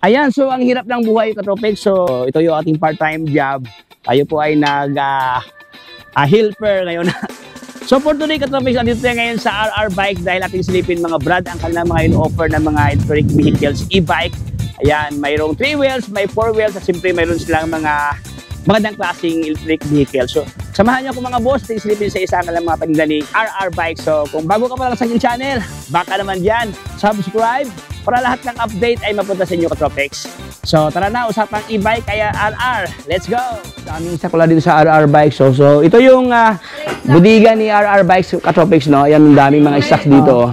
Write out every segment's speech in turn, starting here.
Ayan, so ang hirap ng buhay, Katropix. So ito yung ating part-time job. Tayo po ay helper ngayon. So for today, Katropix, andito tayo ngayon sa RR Bike dahil ating silipin mga brad ang kanilang mga in-offer ng mga electric vehicles, e-bike. Ayan, mayroong 3 wheels, may 4 wheels at siyempre mayroon silang mga magandang klaseng electric vehicle. So samahan niyo ako mga boss, ating silipin sa isa ang kanilang mga paninda ni RR Bike. So kung bago ka pa lang sa aking channel, baka naman dyan, subscribe para lahat ng update ay mapunta sa inyo, Katropix. So tara na, usapang e-bike kaya RR. Let's go! Daming sakula dito sa RR Bike. So ito yung budiga ni RR Bikes, Katropix, no? Ayan, daming mga stocks dito.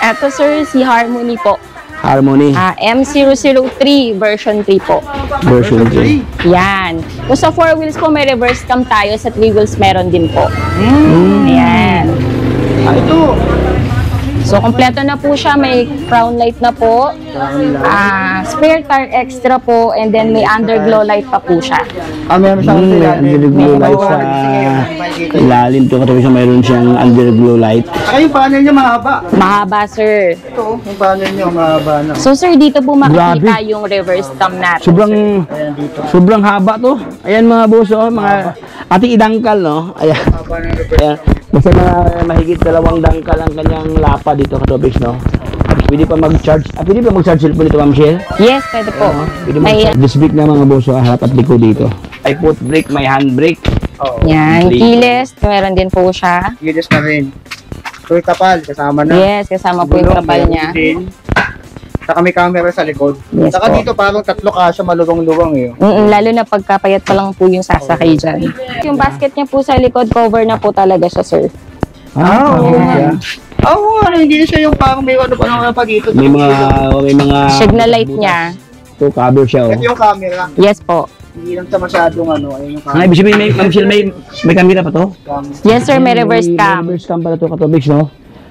Ito sir, si Harmony po. Harmony. M003 version 3 po. Version 3. Yan. Kung sa 4 wheels po, may reverse cam tayo. Sa 3 wheels, meron din po. Ayan. Ito. So, kompleto na po siya. May crown light na po. Spare tire extra po. And then, may underglow light pa po siya. Meron siyang underglow light sa ilalim. Ito Katropix, mayroon siyang underglow light. Saka yung panel niya mahaba. Mahaba, sir. Ito, yung panel niya mahaba na. So, sir, dito po makikita yung reverse cam natin. Sobrang haba to. Ayan mga boss, oh, mga ating idangkal, no? Ayan. Ayan. Basta mahigit 2 dangkal ang kanyang lapa dito, Katropix, no? Pwede pa mag-charge. Pwede pa mag-charge cellphone dito, Ma'am Shell? Yes, pwede po. Pwede mag-charge. Disc brake na mga boss, harap at likod dito. May foot brake, may hand brake. Yan, keyless. Meron din po siya. Keyless na rin. So, yung kapal, kasama na. Yes, kasama po yung kapal niya. Saka may camera sa likod. Yes, saka po. Dito parang 3 kasya, malubang-lubang eh. Lalo na pagkapayat pa lang po yung sasakay dyan. Yung basket niya po sa likod, cover na po talaga siya, sir. Oo nga, hindi siya yung parang may ano pa naman pa dito. May mga Signal light niya. to cover siya, oh. Ito yung camera. Yes po. Hindi lang siya masyadong ano, ayun yung camera. Ibig sabihin, Ma'am Shell, may camera pa to? Yes, sir, may reverse cam. May reverse cam pala to, Katropix, no?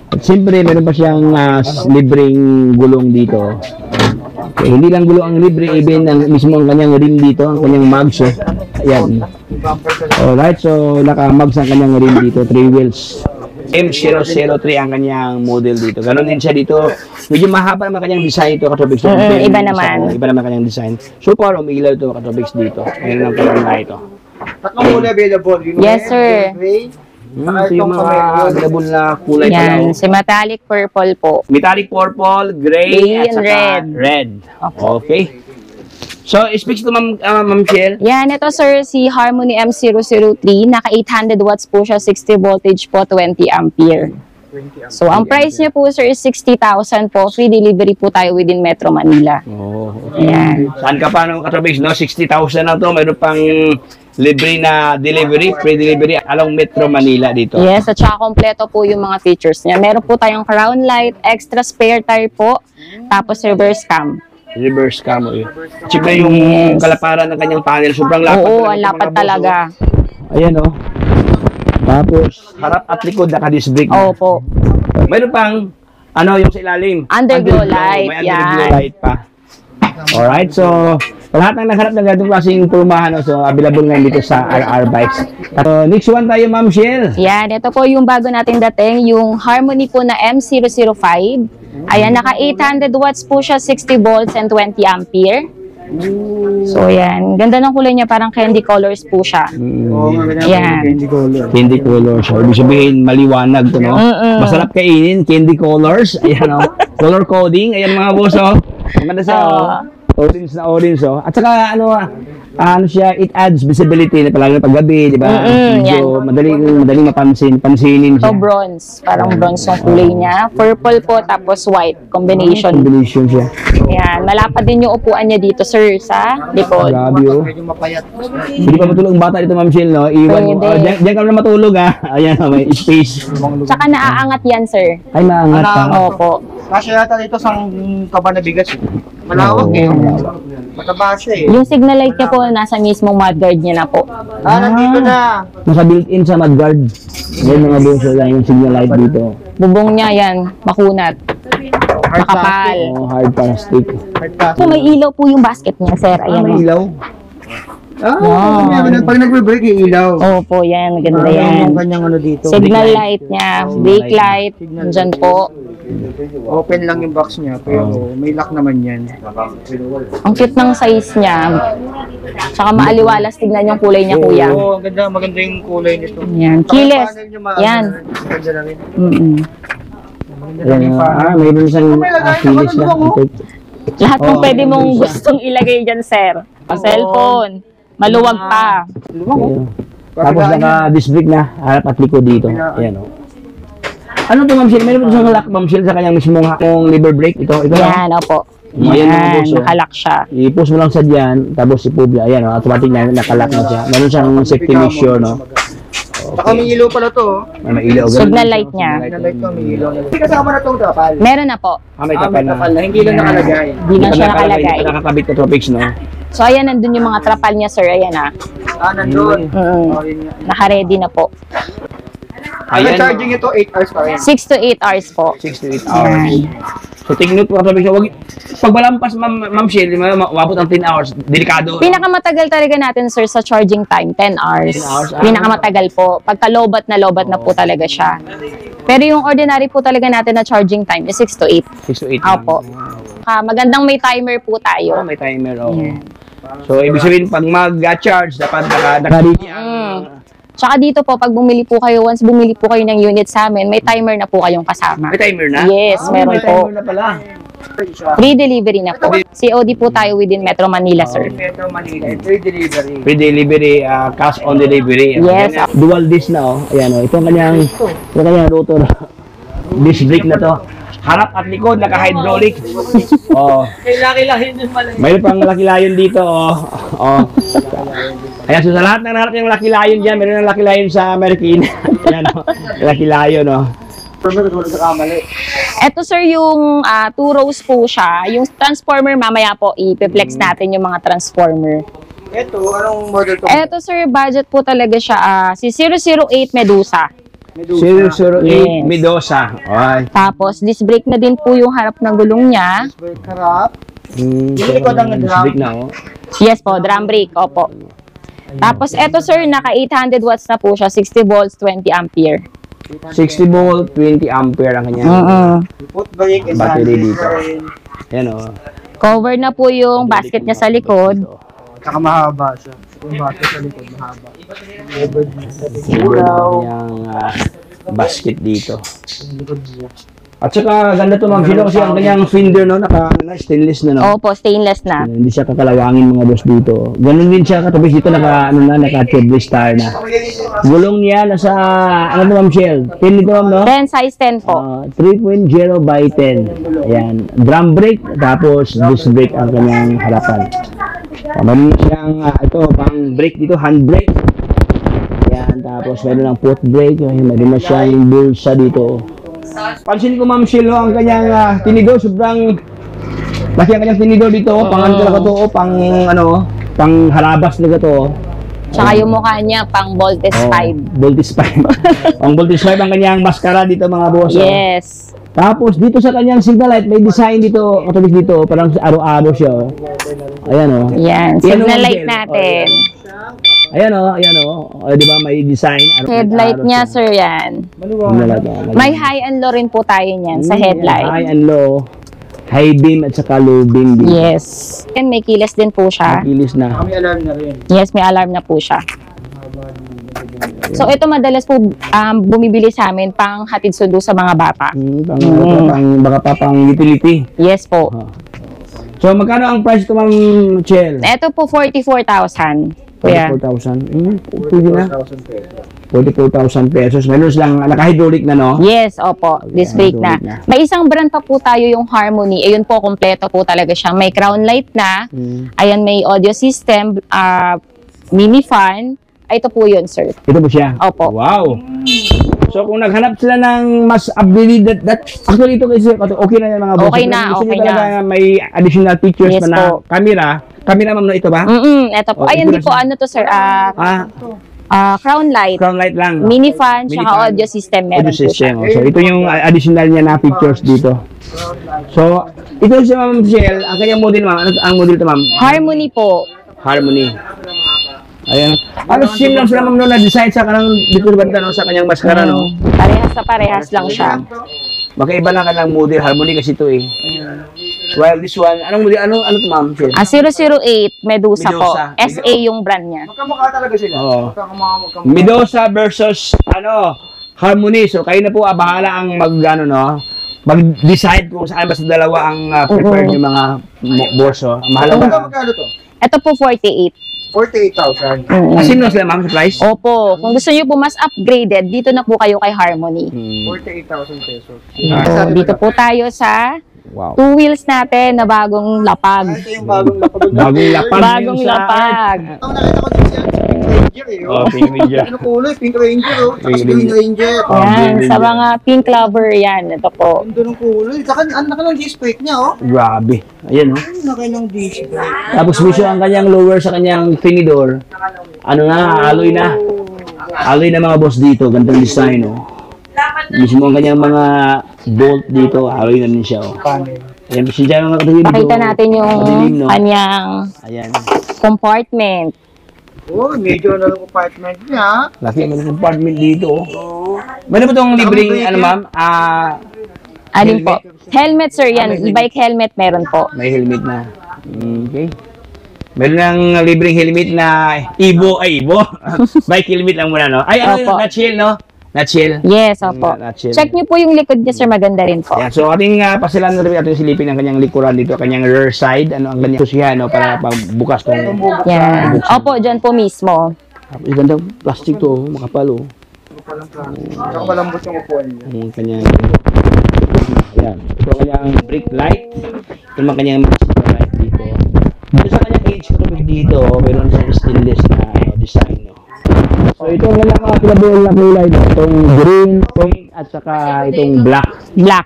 At siyempre, meron pa siyang libreng gulong dito. Okay, hindi lang gulong ang libre, even ang mismo ang kanyang rim dito, ang kanyang mags, oh. Ayan. Alright, so naka-mags ang kanyang rim dito, 3 wheels. M003 ang kanyang model dito. Ganon din siya dito. Medyo mahaba naman kanyang design ito, Katropix. Iba naman. Iba naman kanyang design. So far, umiilaw ito, Katropix, dito. Meron ang kanyang light, ito. Tatlong kulay available. Yes, sir. Ito yung mga available na kulay pala. Yan, si metallic purple po. Metallic purple, gray, at and saka red. Okay. So, speaks to Ma'am Shell. Yan, ito sir, si Harmony M003. Naka 800 watts po siya, 60 voltage po, 20 ampere. So, ang price niya po sir is 60,000 po. Free delivery po tayo within Metro Manila. Oh, okay. Ayan. Saan ka pa, Katropix, no? 60,000 na to. Mayroon pang libre na delivery, free delivery along Metro Manila dito. Yes, at saka kompleto po yung mga features niya. Meron po tayong crown light, extra spare tire po, tapos reverse cam. Reverse cam, eh. Siyempre yung kalaparan ng kanyang panel, sobrang lapad. Oo, ang lapad talaga. Ayan, oh. Tapos, harap at likod, naka-disc brake. Opo. Mayroon pang, yung sa ilalim. Underglow light, May underglow yan. light pa. Alright, so, lahat ng nagharap ng ganitong klaseng pumahan, so, available ngayon dito sa RR Bikes. Next one tayo, Ma'am Shell. Yan, ito po yung bago natin dating, yung Harmony po na M005. Ayan, naka 800 watts po siya, 60 volts and 20 ampere. So, yan. Ganda ng kulay niya, parang candy colors po siya. Yan. Candy colors. So, ibig sabihin, maliwanag to, no? Masarap kainin, candy colors. Ayan, oh. Color coding. Ayan, mga boss, oh. Maganda sa, orange na orange, oh. At saka, siya, it adds visibility, palagi na paggabi, di ba? Medyo madaling pansinin siya. So, bronze. Parang bronze yung kulay niya. Purple po, tapos white. Combination. Combination siya. Ayan. Malapad din yung upuan niya dito, sir, sa likod. Grabe, oh. Hindi pa matulog ang bata dito, Ma'am Shell, no? Iwan mo. Diyan ka na matulog, ha? Ayan, may space. Tsaka naaangat yan, sir. Ay, maangat ka. Opo. Kasi yata dito sa kaba na bigas. Malawak eh. Mataba siya eh. Yung signal light niya po, nasa mismong mudguard niya na po. Nandito na. Nasa built-in sa mudguard. Yan mga boso lang yung signal light dito. Bubong niya yan, makunat. Makapal. Oh, hard plastic. So, may ilaw po yung basket niya, sir. Ayan. May ilaw. Wow. Pag nagbe-break, ilaw. Opo, yan. Maganda yan. Yung kanyang ano dito. Signal light niya, brake light, dyan po. Open lang yung box niya, pero may lock naman yan. Ang cute ng size niya. Tsaka maaliwalas, tignan yung kulay niya, kuya. Oo, maganda yung kulay nito. Yan, keyless. Yan. Ganda na rin. Mayroon siyang kilis na. Lahat ng pwede mong gustong ilagay dyan, sir. Cellphone, maluwag pa. Tapos naka-disc brake na, harap at likod dito. Ayan o. Ano to, Ma'am Shell? Meron po siyang lock, Ma'am Shell, sa kanyang mismong lever brake. Ito Yan, opo. Ayan, mga Yan, boss, oh. nakalock siya. I-push mo lang sa dyan, tapos i-public. Ayan o, automatic na nakalock na siya. Meron siyang safety measure, no? Saka may ilaw pala to. May ilaw. Signal light niya. Light to, may ilaw. Hindi kasama na itong tapal. Meron na po. May tapal na. Hindi lang nakalagay. Hindi na siya nakalagay. Nakakabit na tropics, no? So, ayan, nandun yung mga trapal niya, sir. Ayan, Nandun. Naka-ready na po. Ang charging ito, 8 hours pa rin. 6 to 8 hours po. 6 to 8 hours. So, take note po, tropics. Pag malampas, Ma'am Shell, wabot ang 10 hours. Delikado. Pinakamatagal talaga natin, sir, sa charging time, 10 hours. 10 hours? Pinakamatagal po. Pagka lobat na po talaga siya. Pero yung ordinary po talaga natin na charging time is 6 to 8. 6 to 8. Opo. Magandang may timer po tayo. May timer, oh. Yeah. So, ibig sabihin, pag mag-charge, dapat naka-ready Tsaka dito po, pag bumili po kayo, once bumili po kayo ng unit sa amin, may timer na po kayong kasama. May timer na? Yes, meron may po. timer na pala. Free delivery na po. COD po tayo within Metro Manila, sir. Metro Manila, free delivery. Free delivery, cash on delivery. Yes. Dual disc na, oh. Ayan, oh. Ito ang kanyang rotor. Disc brake na to. Harap at likod, naka-hydraulic. Oh. Laki-laki din pala. Mayroon pang Lucky Lion dito, oh. Oh. Ayan, so sa lahat ng naharap yung Lucky Lion dyan, meron ng Lucky Lion sa American. Ayan, oh. Lucky Lion, oh. Ito, sir, yung 2 rows po siya. Yung transformer, mamaya po, i-flex natin yung mga transformer. Ito, anong model to? Ito, sir, budget po talaga siya. Si 008 Medusa. 008 Yes. Medusa. Okay. Tapos, disc brake na din po yung harap ng gulong niya. Harap. Likod ang drum. Na, oh. Yes po, drum brake. Opo. Tapos, eto, sir, naka 800 watts na po siya. 60 volts, 20 ampere. 60 volt, 20 ampere ang kanyang Foot brake and battery dito. Ayan, oh. Cover na po yung basket niya sa likod. Saka mahaba siya. Yung bata sa likod, mahaba. Yung basket dito. At saka ganda to, Ma'am Shell, kasi ang kanyang fender, no, naka-stainless na, no? Opo, stainless na. Hindi siya kakalawangin mga boss dito. Ganun din siya katapos dito naka-tube star na. Gulong niya nasa ano to, Ma'am Shell? 10 dito, Ma'am, no? 10 size 10 po. 3.0 by 10. Ayan, drum brake tapos disc brake ang kanyang harapan. Meron siyang ito pang brake dito, hand brake. Ayan, tapos meron ng foot brake, meron na siyang bulsa dito. Pansin ko, Ma'am Shell, ang kanyang tinidor, sobrang laki ang kanyang tinidor dito, pang ano talaga to, pang harabas talaga to. Tsaka yung mukha niya, pang Voltes 5. Voltes 5. Ang Voltes 5 ang kanyang mascara dito, mga boss. Yes. Tapos dito sa kanyang signal light, may design dito, katulad dito, parang araw-araw siya. Ayan, oh. Yan, Yan, signal Ma'am light Shell. natin. Ayan, oh, ayan, oh. Di ba, may design. Headlight niya, sir, yan. May high and low rin po tayo niyan sa headlight. High and low. High beam at saka low beam din. Yes. And may keyless din po siya. Kilis na. May alarm na rin. Yes, may alarm na po siya. So, ito madalas po bumibili sa amin pang hatid sundo sa mga bata. Baka pa pang utility. Yes po. So, magkano ang price ito, Ma'am Shell? Ito po, 44,000. Kuya. 44,000. Pwede na. 44,000 pesos. Meron silang naka-hydraulic na, no? Yes, opo. Disc brake na. May isang brand pa po tayo, yung Harmony. Ayun po, kompleto po talaga siya. May crown light na. Ayan, may audio system, mini fan. Ito po yun, sir. Ito po siya? Opo. Wow! So, kung naghanap sila ng mas updated, actually ito kasi okay na yan, mga boss. Okay na, Gusto okay niyo talaga na. may additional features Yes pa na po. camera, ma'am, no, ito ba? Ito po. Oh, Ayan, ito di na po, siya. ano to, sir? Crown light. Crown light lang. Mini fan, Mini tsaka fan. audio system. Meron Audio po siya. system. So, ito yung additional niya na features dito. So, ito si Ma'am Shell, ang kanyang model, ma'am. Ano ang model ito, ma'am? Harmony po. Harmony. Ayan. Ano same lang sila ma'am no, na design sa kanang dito banda no, sa kanyang maskara no. Parehas na parehas lang siya. Magkaiba lang kanang model, Harmony kasi ito eh. While this one, anong model, ano to ma'am? Sure. 008 Medusa po. Medusa. SA yung brand niya. Magkamukha talaga sila. Oo. Magkamukha. Medusa versus Harmony. So kayo na po bahala ang mag-decide kung saan basta dalawa ang preferred yung mga borso. Ang mahalaga. Magkano to? Ito po 48. 48,000. Asin no sila ma'am sa price? Opo, kung gusto niyo po mas upgraded, dito na po kayo kay Harmony. 48,000 pesos. So, dito po tayo sa Wow. 2 wheels natin na bagong lapag. Ito yung bagong lapag. Bagong lapag. Bagong yung sa lapag. Ang nakita ko din siya, Pink Ranger eh. Oh, Pink Ranger. Ano kulay? Pink Ranger oh. Tapos Pink Green Ranger. Yan, sa mga pink lover yan. Ito po. Ang doon ng kulay. Saka ang nakalang disc brake niya oh. Grabe. Ayan oh. Ang nakalang disc brake. Tapos mismo ang kanyang lower sa kanyang tinidor. Ano na, alloy na. Alloy na mga boss dito. Gandang design oh. Mismo ang kanyang mga bolt dito, alloy na din siya oh. Ayan, siya mga katulad dito. Pakita natin yung madilim, no? kanyang Ayan. compartment. Oh, medyo na lang compartment niya. Laki ang compartment dito oh. Meron ba itong libreng, ano ma'am? Alin po? Helmet. Helmet sir yan. Helmet. E-bike helmet meron po. May helmet na. Okay. Meron ng libreng helmet na Evo. Bike helmet lang muna, no? Ay, ano Opo. yun? Not chill, no? Not chill. Yes, opo. Not chill. Check niyo po yung likod niya sir, maganda rin po. Ayan, so ating pasilan na rin ating silipin ang kanyang likuran dito, kanyang rear side, ano ang kanyang susihan, no, para pagbukas tong Yan. Opo, dyan po mismo. ganda plastic to, makapal oh. Saka malambot yung upuan niya. Ang kanyang ayan, ito ang kanyang brake light. Ito ang kanyang light dito. Dito sa kanyang cage dito, mayroon siyang stainless na design, no. So ito ang kanyang mga pinabol na kulay, no? Itong green, pink, at saka itong black. Black.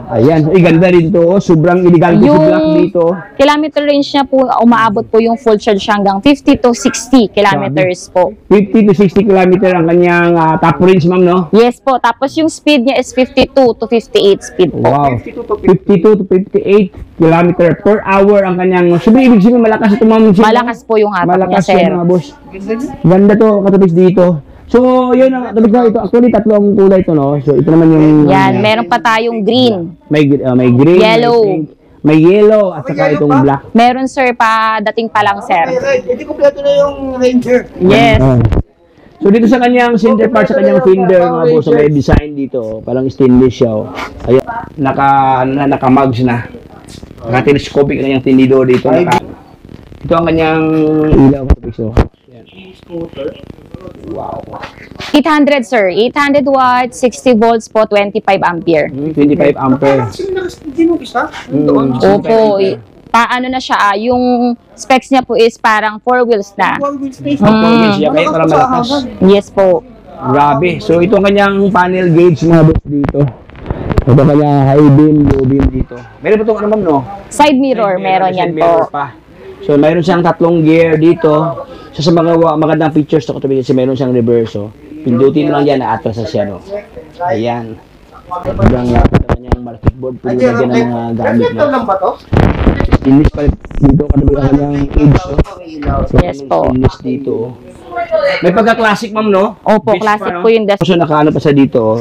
Ayan, ganda rin to. Sobrang elegante si black dito. Kilometer range niya po, umaabot po yung full charge hanggang 50 to 60 kilometers po. 50 to 60 kilometer ang kanyang top range, ma'am, no? Yes po. Tapos yung speed niya is 52 to 58 speed po. Wow. 52 to 58 kilometer per hour ang kanyang. Sabi, ibig sabihin, malakas ito, ma'am. Malakas po yung hatak niya, Malakas sir. yan, mga boss. Ganda to, katapos dito. So, yun ang katapos na ito. Actually, tatlo ang kulay ito, no? So, ito naman yung... Yan, meron pa tayong green. May green, Yellow. may pink, may yellow, at saka itong black. Meron sir pa, dating pa lang sir. Hindi kompleto na yung Ranger. Yes. So, dito sa kanyang center part, sa kanyang fender, mga boss, so, may design dito. Parang stainless siya, oh. Ayun, naka-mugs na. Naka-telescopic na yung tinidor dito. Ito ang kanyang ilaw, katapos, so. Wow. 800 sir, 800 watts, 60 volts po, 25 ampere. 25 ampere. Hindi mo isa? Doon. Opo, paano na siya, yung specs niya po is parang 4 wheels na. Siya kaya para malakas. Yes po. Grabe. So ito ang kanyang panel gauge mga boss dito. Ito ang kanyang high beam, low beam dito. Meron pa itong ano ma'am, no? Side mirror, meron Side yan mirror po. pa. So mayroon siyang tatlong gear dito. So sa mga magandang features to katabi kasi mayroon siyang reverso. Pindutin mo lang yan, atras na siya, no? Ayan. Sobrang lapit naman yung market board. Pwede na ng mga gamit, Ito no? lang ba to? Stainless pa dito katabi ang kanyang edge, no? So, Yes po. stainless dito, oh. May pagka-classic, ma'am, no? Opo, Beach classic pa, no? po yung design. So, naka-ano pa sa dito, oh.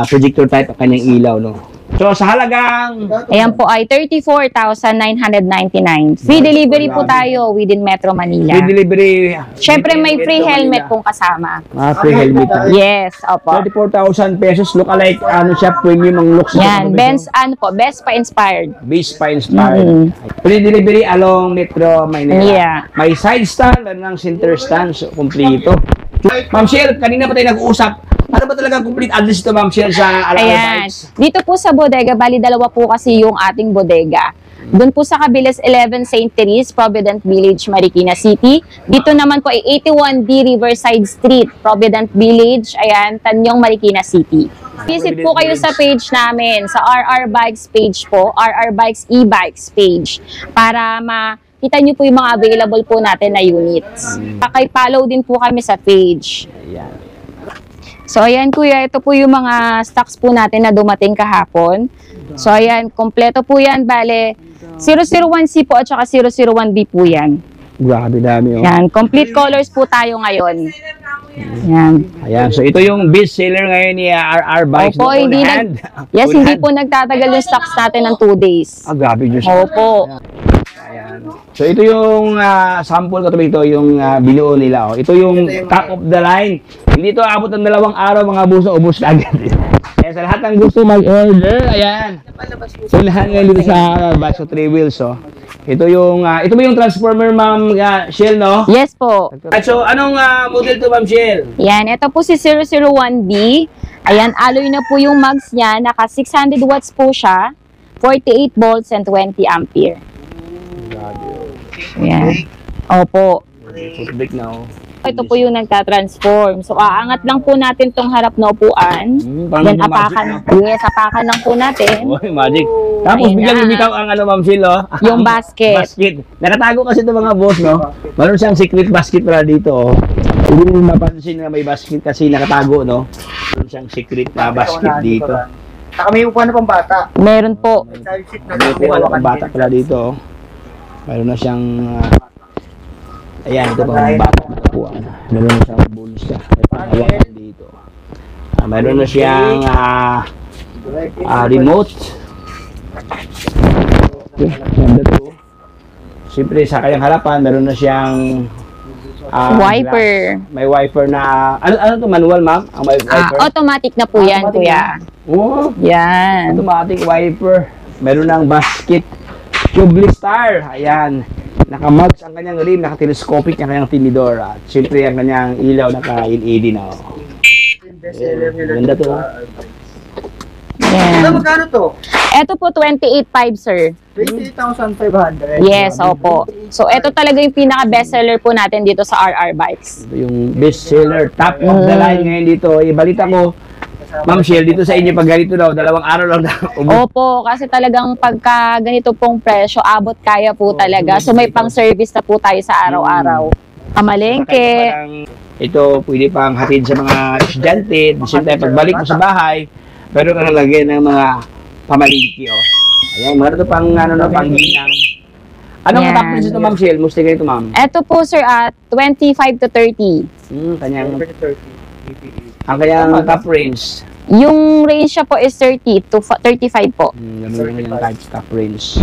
Projector type ang kanyang ilaw, no? So, sa halagang... Ayan po ay 34,999. Free delivery po tayo within Metro Manila. Free delivery. Siyempre may free helmet pong kasama. Free helmet. Yes, opo. 34,000 pesos. Lookalike, ano siya, premium ang looks. Yan, Best pa inspired. Base pa inspired. Free delivery along Metro Manila. Yeah. May side stand, meron ng center stand, so, kumplito. Ma'am Shell, kanina pa tayo nag-uusap. Ano ba talaga complete address ito, Ma'am Shell, sa Ayan. Bikes? Dito po sa bodega, bali dalawa po kasi yung ating bodega. Doon po sa Kabilas 11 St. Therese, Provident Village, Marikina City. Dito naman po ay 81D Riverside Street, Provident Village, ayan, Tanyong, Marikina City. Visit po kayo sa page namin, sa RR Bikes page po, RR Bikes e-bikes page, para makita nyo po yung mga available po natin na units. Pakipollow din po kami sa page. Ayan. So, ayan kuya, ito po yung mga stocks po natin na dumating kahapon. So, ayan, kompleto po yan. Bale, 001C po at saka 001B po yan. Grabe dami, oh. Yan, complete colors po tayo ngayon. Yan. Ayan, so ito yung best seller ngayon ni RR Bikes. Opo, na all hindi hand. Yes, All hindi hand. po nagtatagal yung stocks natin ng 2 days. Ah, grabe, Diyos. Opo. Ayan. So ito yung sample katabi ito, yung binuo nila. Oh. Ito yung top of the line. Hindi ito abot ng 2 araw, mga buso, ubos na agad. Kaya sa lahat ng gusto mag-order, ayan. So lahat ngayon dito sa Bikes 3 wheels. Oh. Ito yung, ito ba yung transformer, Ma'am Shell, no? Yes po. At so, anong model to, Ma'am Shell? Yan, ito po si 001B. Ayan, alloy na po yung mags niya. Naka 600 watts po siya. 48 volts and 20 ampere. Ayan. Opo. Footbrake na, oh. Ito po yung nagtatransform. So, aangat lang po natin tong harap na upuan. parang Then, apakan. Yes, apakan lang po natin. Oh, magic. Tapos Ayun biglang na. ibitaw ang ano, Ma'am Shell, oh. Yung basket. Basket. Nakatago kasi ito mga boss, no? Meron siyang secret basket pala dito, oh. Hindi mo mapansin na may basket kasi nakatago, no? Meron siyang secret na basket dito. Saka may upuan na pang bata. Meron po. Child seat na May kuha ng bata pala dito, oh. Meron na siyang, ayan, ito pang bata. Kuha na. Meron na siyang bulsa. May panghawakan dito. Meron na siyang remote. Okay, ganda to. Siyempre, sa kanyang harapan, meron na siyang Wiper. May wiper na, ano to, manual, ma'am? Ang may wiper? Automatic na po yan, Automatic kuya. Oh, Yan. automatic wiper. Meron ng basket. Tubeless star. Ayan. Naka-mugs ang kanyang rim, naka-telescopic ang kanyang tinidor. At siyempre, ang kanyang ilaw naka-LED na. Oh. Bestseller nila. Ganda to. Yan. Magkano to? Ito po 28.5, sir. 28,500. Yes, opo. So, ito talaga yung pinaka-bestseller po natin dito sa RR Bikes. Ito yung best seller, top of the line ngayon dito. Ibalita ko, Ma'am Shell, dito sa inyo, pag ganito daw, 2 araw lang daw. Opo, kasi talagang pagka ganito pong presyo, abot kaya po talaga. So, may pang-service na po tayo sa araw-araw. Kamalengke. Ito, pwede pang hatid sa mga estudyante. At the same time, pagbalik mo sa bahay, pero ka nalagyan ng mga pamalingki, oh. Ayan, meron ito pang, pang ginang. Anong Yan. top range ito, Ma'am Shell? Musta ganito, Ma'am? Ito po, sir, at 25 to 30. Ang kanyang top range. Yung range siya po is 30 to 35 po. Ganun yung kanyang type top range.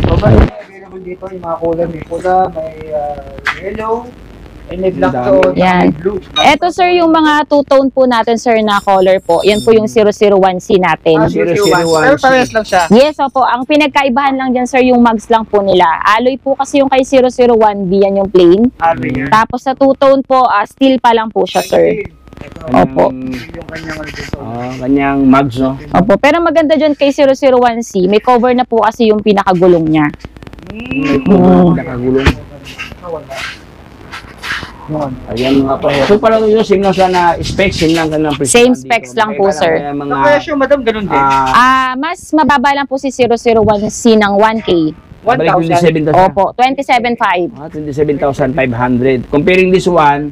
Available dito yung mga kulay. May pula, may yellow, and may black to Yan. blue. Ito, sir, yung mga two-tone po natin, sir, na color po. Yan po yung 001C natin. 001. Pero parehas lang siya. Yes, opo. Ang pinagkaibahan lang dyan, sir, yung mags lang po nila. Alloy po kasi yung kay 001B, yan yung plain. Tapos sa two-tone po, steel pa lang po siya, sir. Opo. Yung kanyang dito. Kanyang mugs, no? Opo. Pero maganda dyan kay 001C, may cover na po kasi yung pinakagulong niya. Nakagulong. Ayan mga pa. So parang yung same lang sana specs, same lang kanang presyo. Same specs lang po, sir. Ang presyo, madam, ganun din. Mas mababa lang po si 001C ng 1K. 1,000. Opo, 27.5. 27,500. Comparing this one,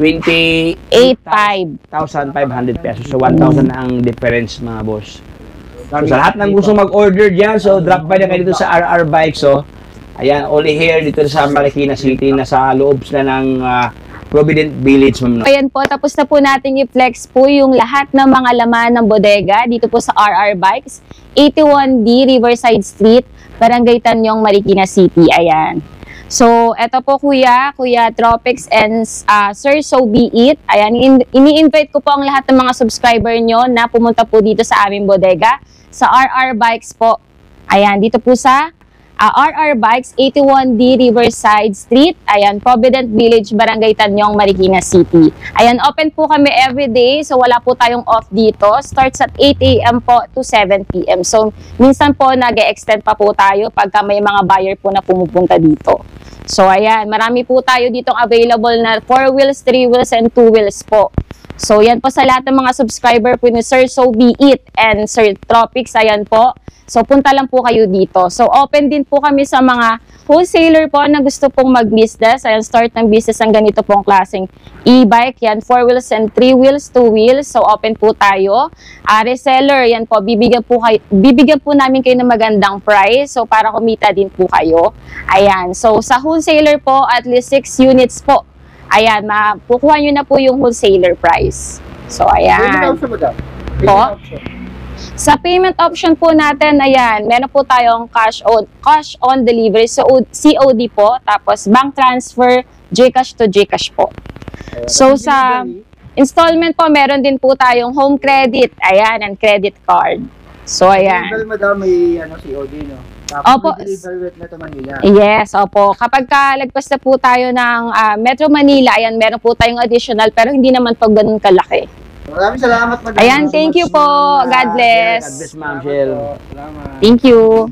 8.5. 28,500 pesos. So 1,000 na ang difference, mga boss. So sa lahat ng gusto mag-order dyan, so drop by na kayo dito sa RR Bikes. So, ayan, only here dito sa Marikina City, nasa loob na ng Provident Village. Ayan po, tapos na po natin i-flex po yung lahat ng mga laman ng bodega dito po sa RR Bikes, 81D Riverside Street, Barangay Tanyong, Marikina City. Ayan. So, eto po Kuya Tropics and Sir So Be It. Ayan, ini-invite ko po ang lahat ng mga subscriber nyo na pumunta po dito sa aming bodega sa RR Bikes po. Ayan, dito po sa RR Bikes, 81D Riverside Street. Ayan, Provident Village, Barangay Tanyong, Marikina City. Ayan, open po kami everyday. So, wala po tayong off dito. Starts at 8 a.m. po to 7 p.m. So, minsan po nag-extend pa po tayo pagka may mga buyer po na pumupunta dito. So, ayan, marami po tayo ditong available na 4 wheels, 3 wheels, and 2 wheels po. So, yan po sa lahat ng mga subscriber po ni Sir So Be It and Sir Tropics, ayan po. So, punta lang po kayo dito. So, open din po kami sa mga wholesaler po na gusto pong mag-business. Ayan, start ng business ang ganito pong klaseng e-bike. Yan, 4 wheels and 3 wheels, 2 wheels. So, open po tayo. Reseller, yan po, bibigyan po namin kayo ng magandang price. So, para kumita din po kayo. Ayan, so sa wholesaler po, at least 6 units po. Ayan, mapukuha nyo na po yung wholesaler price. So, ayan. Po. Sa payment option po natin, ayan, meron po tayong cash on delivery, so COD po, tapos bank transfer, GCash to GCash po. So, sa installment po, meron din po tayong home credit, ayan, and credit card. So, ayan. Madam, may COD, no? Opo. Delivery with Metro Manila. Yes, opo. Kapag lagpas na po tayo ng Metro Manila, ayan, meron po tayong additional, pero hindi naman po ganun kalaki. Maraming salamat, madam. Ayan, thank you po. God bless. God bless, Ma'am Shell. Salamat. Thank you.